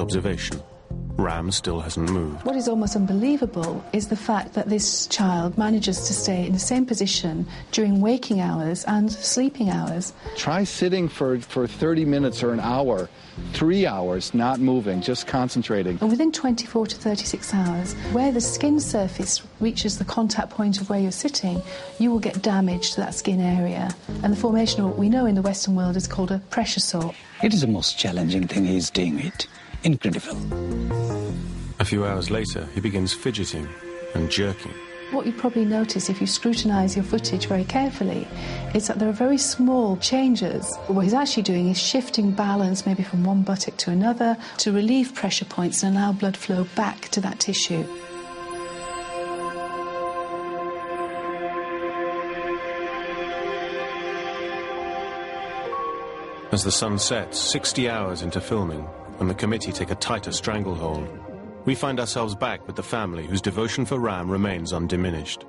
observation. Ram still hasn't moved. What is almost unbelievable is the fact that this child manages to stay in the same position during waking hours and sleeping hours. Try sitting for 30 minutes or an hour, 3 hours, not moving, just concentrating. And within 24 to 36 hours, where the skin surface reaches the contact point of where you're sitting, you will get damage to that skin area. And the formation of what we know in the Western world is called a pressure sore. It is the most challenging thing he's doing it. Incredible. A few hours later, he begins fidgeting and jerking. What you probably notice if you scrutinise your footage very carefully is that there are very small changes. What he's actually doing is shifting balance maybe from one buttock to another to relieve pressure points and allow blood flow back to that tissue. As the sun sets, 60 hours into filming, and the committee take a tighter stranglehold, we find ourselves back with the family whose devotion for Ram remains undiminished.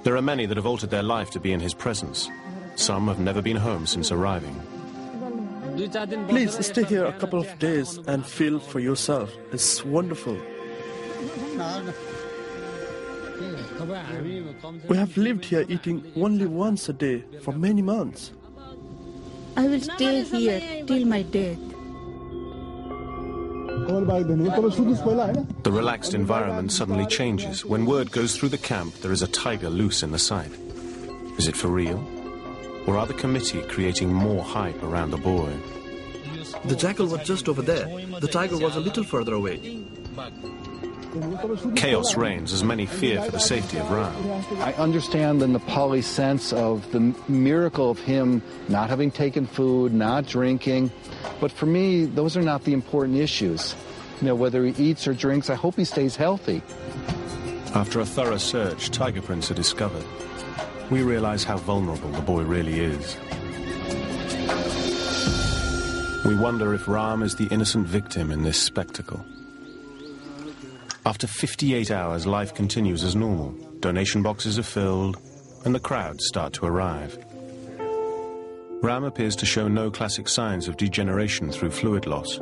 There are many that have altered their life to be in his presence. Some have never been home since arriving. Please stay here a couple of days and feel for yourself. It's wonderful. We have lived here eating only once a day for many months. I will stay here till my death. The relaxed environment suddenly changes when word goes through the camp there is a tiger loose in the site. Is it for real? Or are the committee creating more hype around the boy? The jackal was just over there. The tiger was a little further away. Chaos reigns as many fear for the safety of Ram. I understand the Nepali sense of the miracle of him not having taken food, not drinking. But for me, those are not the important issues. You know, whether he eats or drinks, I hope he stays healthy. After a thorough search, tiger prints are discovered. We realize how vulnerable the boy really is. We wonder if Ram is the innocent victim in this spectacle. After 58 hours, life continues as normal. Donation boxes are filled, and the crowds start to arrive. Ram appears to show no classic signs of degeneration through fluid loss,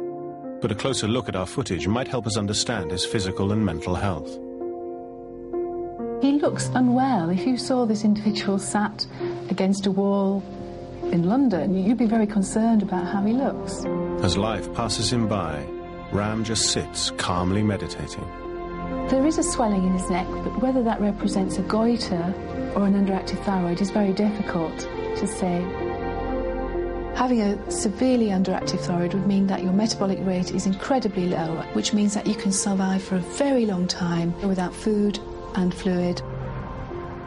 but a closer look at our footage might help us understand his physical and mental health. He looks unwell. If you saw this individual sat against a wall in London, you'd be very concerned about how he looks. As life passes him by, Ram just sits calmly meditating. There is a swelling in his neck, but whether that represents a goiter or an underactive thyroid is very difficult to say. Having a severely underactive thyroid would mean that your metabolic rate is incredibly low, which means that you can survive for a very long time without food and fluid.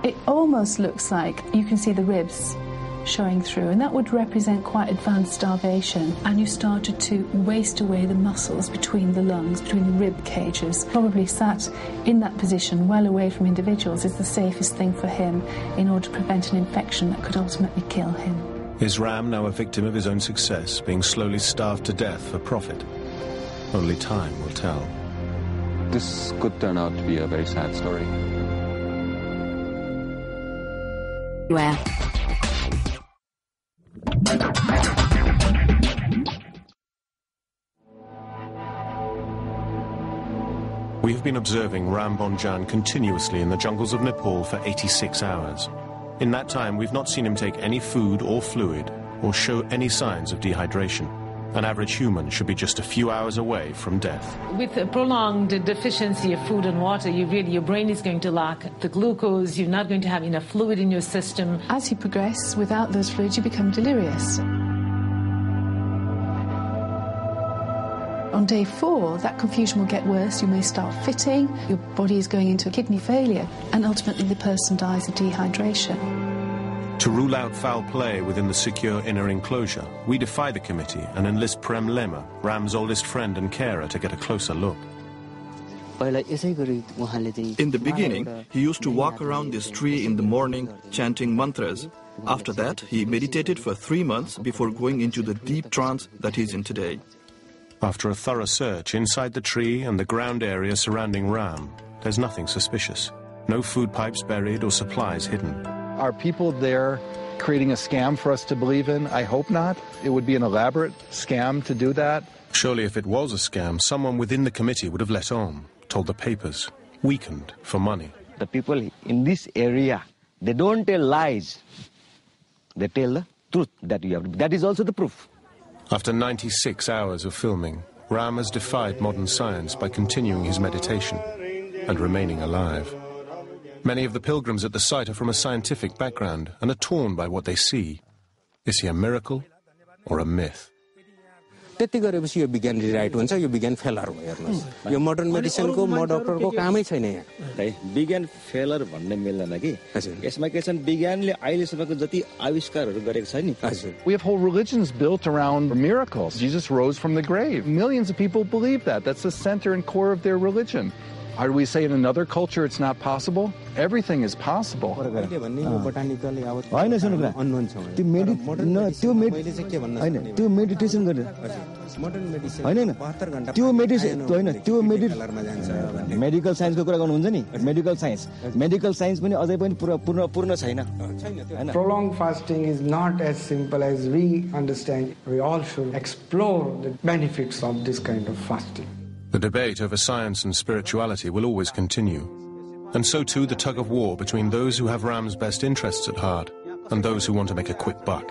It almost looks like you can see the ribs showing through, and that would represent quite advanced starvation, and you started to waste away the muscles between the lungs, between the rib cages. Probably sat in that position well away from individuals is the safest thing for him in order to prevent an infection that could ultimately kill him. Is Ram now a victim of his own success, being slowly starved to death for profit? Only time will tell. This could turn out to be a very sad story. Well. We have been observing Ram Bonjan continuously in the jungles of Nepal for 86 hours. In that time, we've not seen him take any food or fluid or show any signs of dehydration. An average human should be just a few hours away from death. With a prolonged deficiency of food and water, your brain is going to lack the glucose, you're not going to have enough fluid in your system. As you progress without those fluids, you become delirious. On day 4, that confusion will get worse. You may start fitting, your body is going into a kidney failure, and ultimately the person dies of dehydration. To rule out foul play within the secure inner enclosure, we defy the committee and enlist Prem Lema, Ram's oldest friend and carer, to get a closer look. In the beginning, he used to walk around this tree in the morning chanting mantras. After that, he meditated for 3 months before going into the deep trance that he's in today. After a thorough search inside the tree and the ground area surrounding Ram, there's nothing suspicious. No food pipes buried or supplies hidden. Are people there creating a scam for us to believe in? I hope not. It would be an elaborate scam to do that. Surely if it was a scam, someone within the committee would have let on, told the papers, weakened for money. The people in this area, they don't tell lies. They tell the truth that you have. That is also the proof. After 96 hours of filming, Ram has defied modern science by continuing his meditation and remaining alive. Many of the pilgrims at the site are from a scientific background and are torn by what they see. Is he a miracle or a myth? त्यति गरेपछि यो विज्ञान rewrite हुन्छ यो विज्ञान failure भयो हेर्नुस् यो modern मेडिसिनको म डाक्टरको कामै छैन यहाँ है विज्ञान फेलर भन्ने मिल्दैन कि यसमा के छ विज्ञानले अहिलेसम्मको जति आविष्कारहरू गरेको छ नि हजुर We have whole religions built around miracles. Jesus rose from the grave. Millions of people believe that. That's the center and core of their religion. Are we say in another culture it's not possible? Everything is possible. होइन सुन्नु त्यो meditation गर्ने होइन त्यो medical साइन्सको कुरा गर्नुहुन्छ नि मेडिकल साइन्स पनि अझै पनि पूर्ण छैन Prolonged fasting is not as simple as we understand. We all should explore the benefits of this kind of fasting. The debate over science and spirituality will always continue, and so too the tug-of-war between those who have Ram's best interests at heart and those who want to make a quick buck.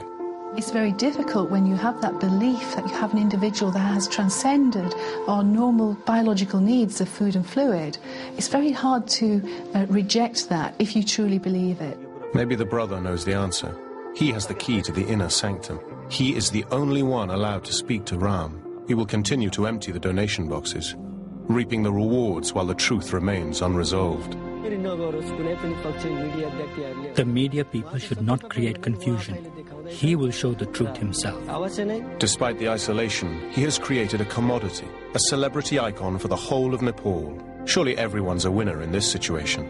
It's very difficult when you have that belief that you have an individual that has transcended our normal biological needs of food and fluid. It's very hard to reject that if you truly believe it. Maybe the brother knows the answer. He has the key to the inner sanctum. He is the only one allowed to speak to Ram. He will continue to empty the donation boxes, reaping the rewards while the truth remains unresolved. The media people should not create confusion. He will show the truth himself. Despite the isolation, he has created a commodity, a celebrity icon for the whole of Nepal. Surely everyone's a winner in this situation.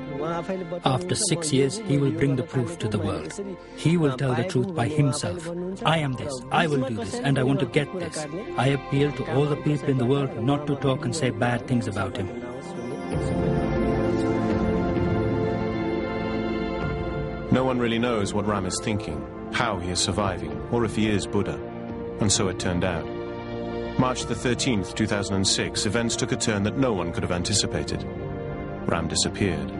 After 6 years, he will bring the proof to the world. He will tell the truth by himself. I am this, I will do this, and I want to get this. I appeal to all the people in the world not to talk and say bad things about him. No one really knows what Ram is thinking, how he is surviving, or if he is Buddha. And so it turned out. March the 13th, 2006, events took a turn that no one could have anticipated. Ram disappeared.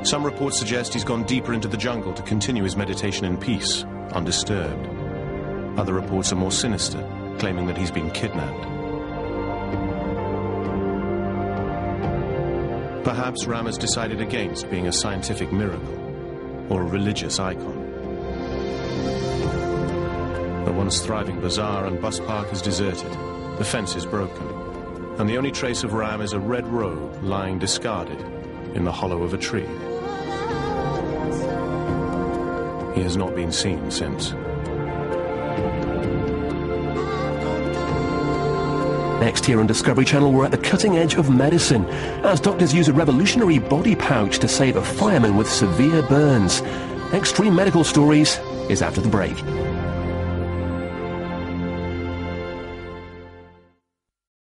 Some reports suggest he's gone deeper into the jungle to continue his meditation in peace, undisturbed. Other reports are more sinister, claiming that he's been kidnapped. Perhaps Ram has decided against being a scientific miracle or a religious icon. The once thriving bazaar and bus park is deserted, the fence is broken, and the only trace of Ram is a red robe lying discarded in the hollow of a tree. He has not been seen since. Next here on Discovery Channel, we're at the cutting edge of medicine as doctors use a revolutionary body pouch to save a fireman with severe burns. Extreme Medical Stories is after the break.